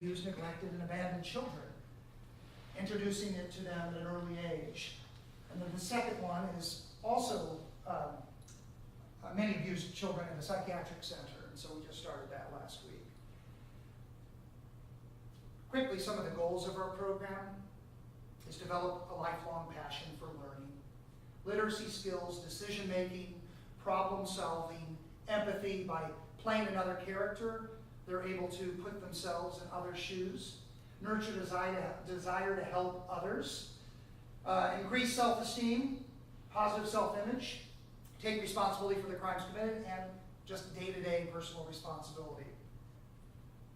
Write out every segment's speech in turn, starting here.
abused, neglected, and abandoned children, introducing it to them at an early age. And then the second one is also many abused children in the psychiatric center, and so we just started that last week. Quickly, some of the goals of our program is develop a lifelong passion for learning, literacy skills, decision-making, problem-solving, empathy. By playing another character, they're able to put themselves in other shoes, nurture desire to help others, increase self-esteem, positive self-image, take responsibility for the crimes committed, and just day-to-day personal responsibility.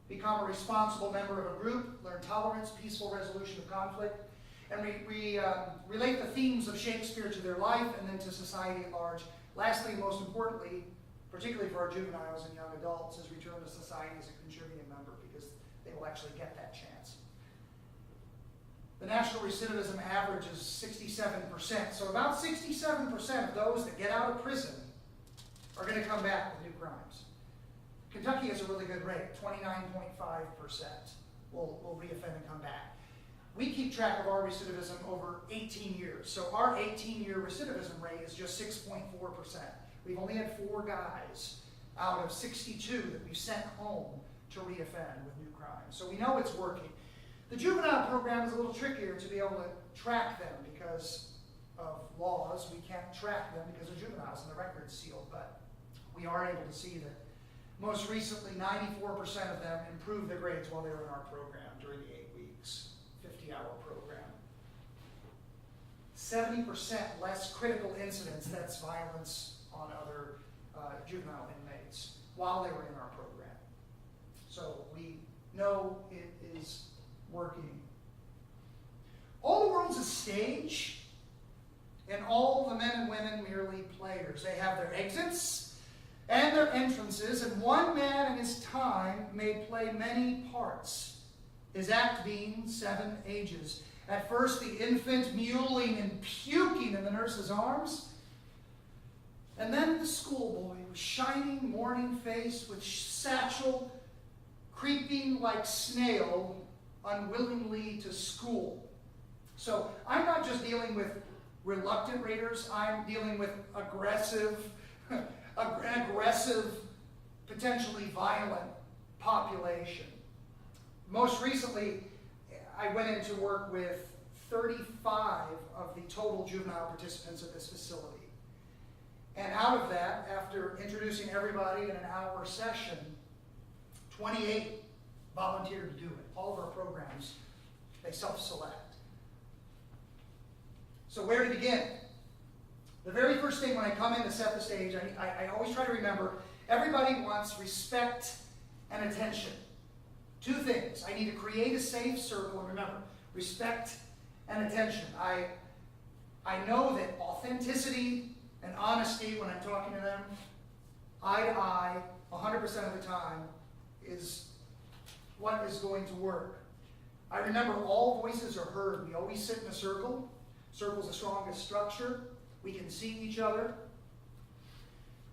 Become a responsible member of a group, learn tolerance, peaceful resolution of conflict, and we relate the themes of Shakespeare to their life and then to society at large. Lastly, most importantly, particularly for our juveniles and young adults, is return to society as a contributing member, because they will actually get that chance. The national recidivism average is 67%, so about 67% of those that get out of prison are going to come back with new crimes. Kentucky has a really good rate, 29.5% will reoffend and come back. We keep track of our recidivism over 18 years, so our 18-year recidivism rate is just 6.4%. We've only had 4 guys out of 62 that we've sent home to reoffend with new crimes, so we know it's working. The juvenile program is a little trickier to be able to track them because of laws. We can't track them because of juveniles and the record's sealed, but we are able to see that most recently 94% of them improved their grades while they were in our program during the 8 weeks, 50-hour program. 70% less critical incidents, that's violence on other juvenile inmates, while they were in our program. So we know it is working. All the world's a stage, and all the men and women merely players. They have their exits and their entrances, and one man in his time may play many parts, his act being 7 ages. At first the infant mewling and puking in the nurse's arms, and then the schoolboy with shining morning face, with satchel, creeping like snail, unwillingly to school. So I'm not just dealing with reluctant readers, I'm dealing with aggressive, potentially violent population. Most recently, I went into work with 35 of the total juvenile participants at this facility. And out of that, after introducing everybody in an hour session, 28 volunteered to do it. All of our programs, they self-select. So where to begin? The very first thing when I come in to set the stage, I always try to remember, everybody wants respect and attention. 2 things. I need to create a safe circle, and remember, respect and attention. I know that authenticity and honesty when I'm talking to them, eye to eye, 100% of the time, is what is going to work. I remember all voices are heard. We always sit in a circle. Circle's the strongest structure. We can see each other.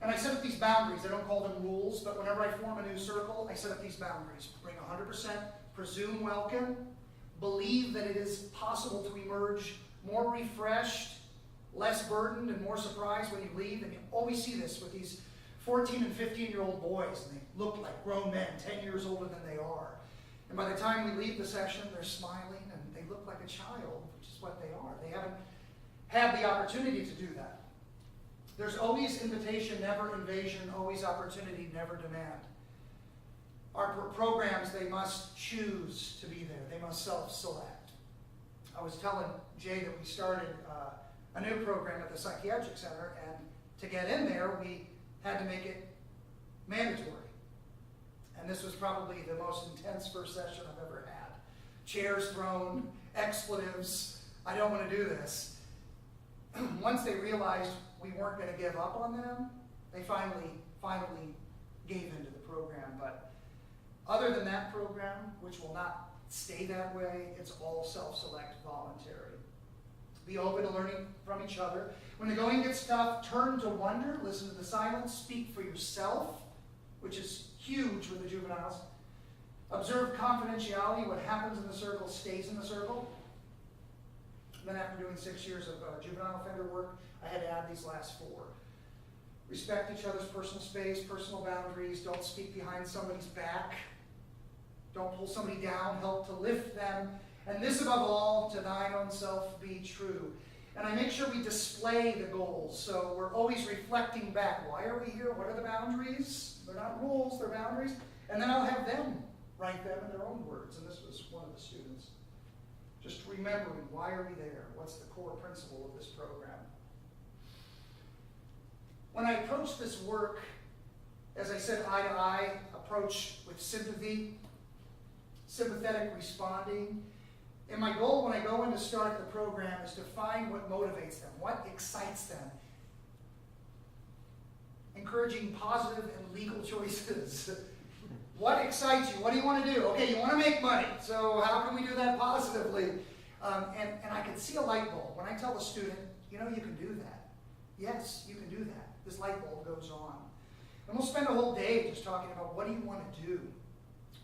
And I set up these boundaries. I don't call them rules, but whenever I form a new circle, I set up these boundaries. Bring 100%, presume welcome, believe that it is possible to emerge more refreshed, less burdened, and more surprised when you leave. And you always see this with these 14 and 15-year-old boys, and they look like grown men, 10 years older than they are. And by the time we leave the session, they're smiling, and they look like a child, which is what they are. They haven't had the opportunity to do that. There's always invitation, never invasion, always opportunity, never demand. Our programs, they must choose to be there. They must self-select. I was telling Jay that we started a new program at the psychiatric center, and to get in there, we had to make it mandatory. And this was probably the most intense first session I've ever had. Chairs thrown, expletives, I don't want to do this. Once they realized we weren't going to give up on them, they finally gave into the program. But other than that program, which will not stay that way, it's all self-select, voluntary. Be open to learning from each other. When the going gets tough, turn to wonder, listen to the silence, speak for yourself, which is huge with the juveniles. Observe confidentiality. What happens in the circle stays in the circle. And then after doing 6 years of juvenile offender work, I had to add these last 4. Respect each other's personal space, personal boundaries. Don't speak behind somebody's back. Don't pull somebody down. Help to lift them. And this above all, to thine own self be true. And I make sure we display the goals. So we're always reflecting back. Why are we here? What are the boundaries? They're not rules, they're boundaries. And then I'll have them write them in their own words. And this was one of the students. Just remembering, why are we there? What's the core principle of this program? When I approach this work, as I said, eye-to-eye approach with sympathy, sympathetic responding. And my goal when I go in to start the program is to find what motivates them, what excites them. Encouraging positive and legal choices. What excites you? What do you want to do? Okay, you want to make money. So how can we do that positively? And I can see a light bulb. When I tell a student, you know, you can do that. Yes, you can do that. This light bulb goes on. And we'll spend a whole day just talking about what do you want to do?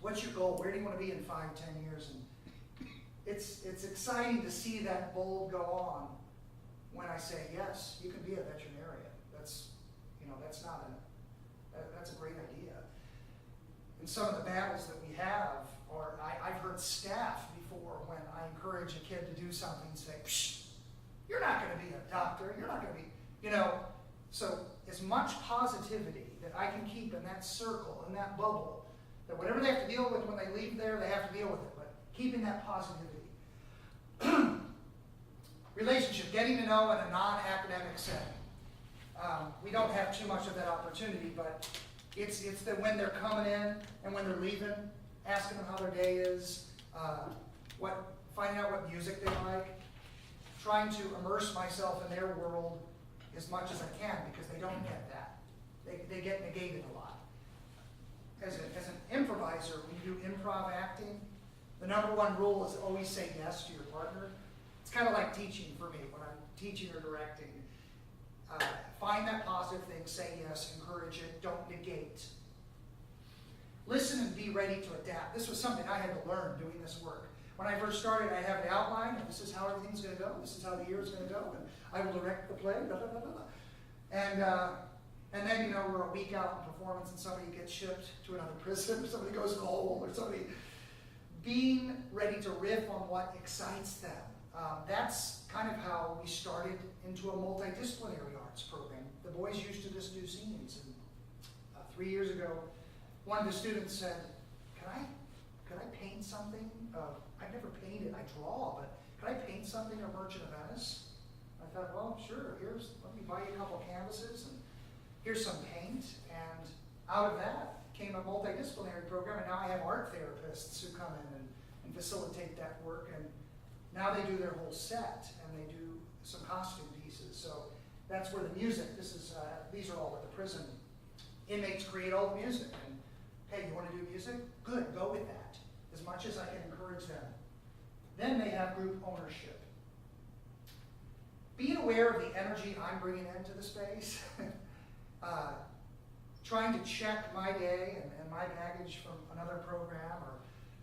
What's your goal? Where do you want to be in 5, 10 years? And it's exciting to see that bulb go on when I say, yes, you can be a veterinarian. That's a great idea. And some of the battles that we have are, I've heard staff before when I encourage a kid to do something, say, psh, you're not going to be a doctor, you're not going to be, so as much positivity that I can keep in that circle, in that bubble, that whatever they have to deal with when they leave there, they have to deal with it, but keeping that positivity. Relationship, getting to know in a non-academic setting. We don't have too much of that opportunity, but it's that when they're coming in and when they're leaving, asking them how their day is, finding out what music they like, trying to immerse myself in their world as much as I can because they don't get that. They get negated a lot. As an improviser, when you do improv acting, the #1 rule is always say yes to your partner. It's kind of like teaching for me when I'm teaching or directing. Find that positive thing, say yes, encourage it, don't negate. Listen and be ready to adapt. This was something I had to learn doing this work. When I first started, I have an outline, and this is how everything's going to go, this is how the year is going to go, and I will direct the play, blah, blah, blah, blah. And then, we're a week out in performance, and somebody gets shipped to another prison, or somebody goes home, or somebody being ready to riff on what excites them. That's kind of how we started into a multidisciplinary arts program. The boys used to just do scenes. And 3 years ago, one of the students said, could I paint something? I've never painted, I draw, but could I paint something of Merchant of Venice? I thought, well, sure, let me buy you a couple canvases, and here's some paint. And out of that came a multidisciplinary program, and now I have art therapists who come in and facilitate that work. And now they do their whole set, and they do some costume pieces. So that's where the music, these are all where the prison inmates create all the music. And hey, you want to do music? Good, go with that, as much as I can encourage them. Then they have group ownership. Being aware of the energy I'm bringing into the space, trying to check my day and my baggage from another program or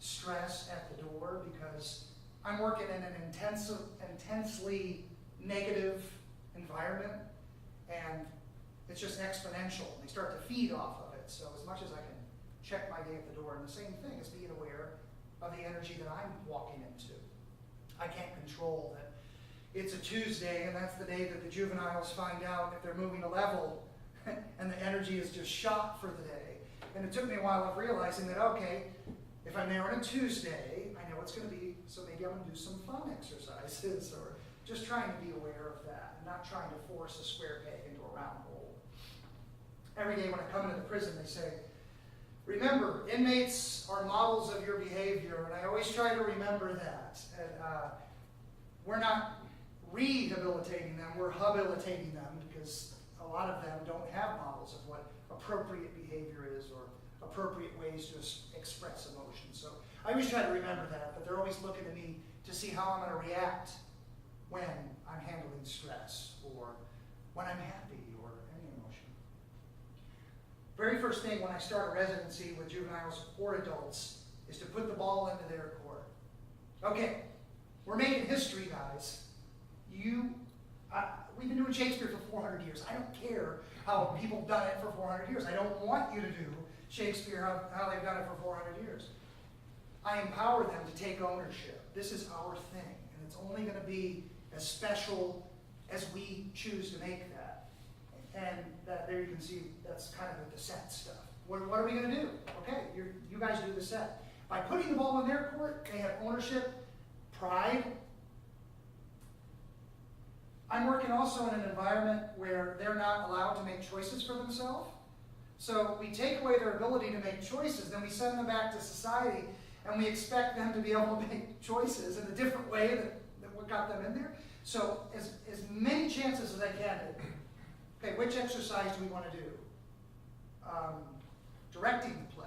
stress at the door because I'm working in an intensely negative environment, and it's just exponential. They start to feed off of it. So as much as I can check my day at the door, and the same thing is being aware of the energy that I'm walking into. I can't control that it's a Tuesday, and that's the day that the juveniles find out if they're moving a level, and the energy is just shot for the day. And it took me a while of realizing that, okay, if I'm there on a Tuesday, I know it's going to be, so maybe I'm going to do some fun exercises, or just trying to be aware of that, and not trying to force a square peg into a round hole. Every day when I come into the prison, they say, remember, inmates are models of your behavior, and I always try to remember that. And, we're not rehabilitating them, we're habilitating them, because a lot of them don't have models of what appropriate behavior is or appropriate ways to express emotion. So I always try to remember that they're always looking at me to see how I'm going to react when I'm handling stress or when I'm happy or any emotion. Very first thing when I start a residency with juveniles or adults is to put the ball into their court. Okay, we're making history, guys. We've been doing Shakespeare for 400 years. I don't care how people have done it for 400 years. I don't want you to do Shakespeare how they've done it for 400 years. I empower them to take ownership. This is our thing, and it's only going to be as special as we choose to make that. And there you can see that's kind of the set stuff. What are we going to do? Okay, you guys do the set. By putting the ball in their court, they have ownership, pride. I'm working also in an environment where they're not allowed to make choices for themselves. So we take away their ability to make choices, then we send them back to society, and we expect them to be able to make choices in a different way than what got them in there. So as many chances as I can. Okay, which exercise do we want to do? Directing the play.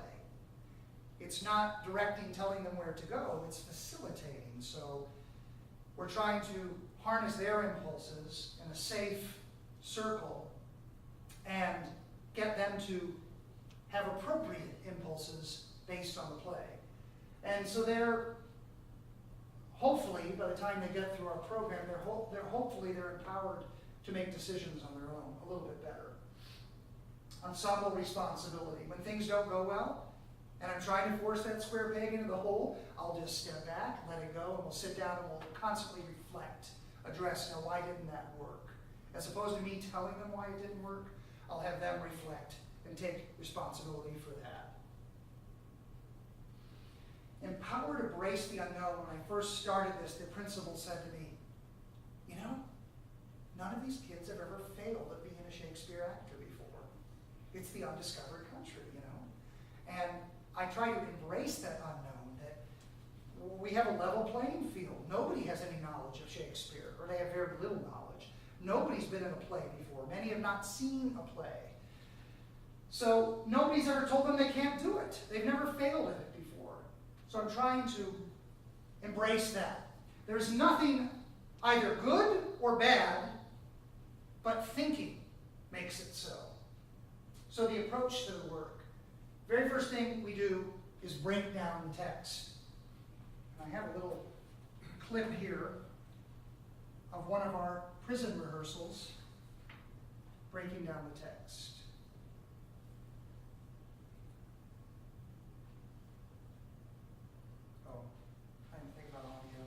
It's not directing, telling them where to go, it's facilitating. So we're trying to harness their impulses in a safe circle and get them to have appropriate impulses based on the play. And so they're, hopefully, by the time they get through our program, hopefully they're empowered to make decisions on their own a little bit better. Ensemble responsibility. When things don't go well, and I'm trying to force that square peg into the hole, I'll just step back, let it go, and we'll sit down and we'll constantly reflect, address, why didn't that work? As opposed to me telling them why it didn't work, I'll have them reflect and take responsibility for that. Empower to embrace the unknown. When I first started this, the principal said to me, none of these kids have ever failed at being a Shakespeare actor before. It's the undiscovered country, And I try to embrace that unknown, that we have a level playing field. Nobody has any knowledge of Shakespeare, or they have very little knowledge. Nobody's been in a play before. Many have not seen a play. So nobody's ever told them they can't do it. They've never failed at it before. So I'm trying to embrace that. There's nothing either good or bad, but thinking makes it so. So the approach to the work. Very first thing we do is break down the text. I have a little clip here of one of our prison rehearsals breaking down the text. Oh, I didn't think about audio.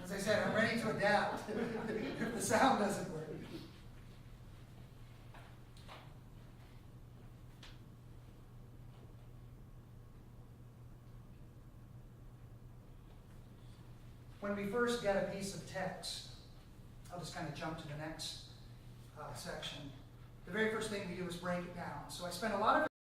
As I said, I'm ready to adapt if the sound doesn't work. When we first get a piece of text, I'll just kind of jump to the next section. The very first thing we do is break it down. So I spend a lot of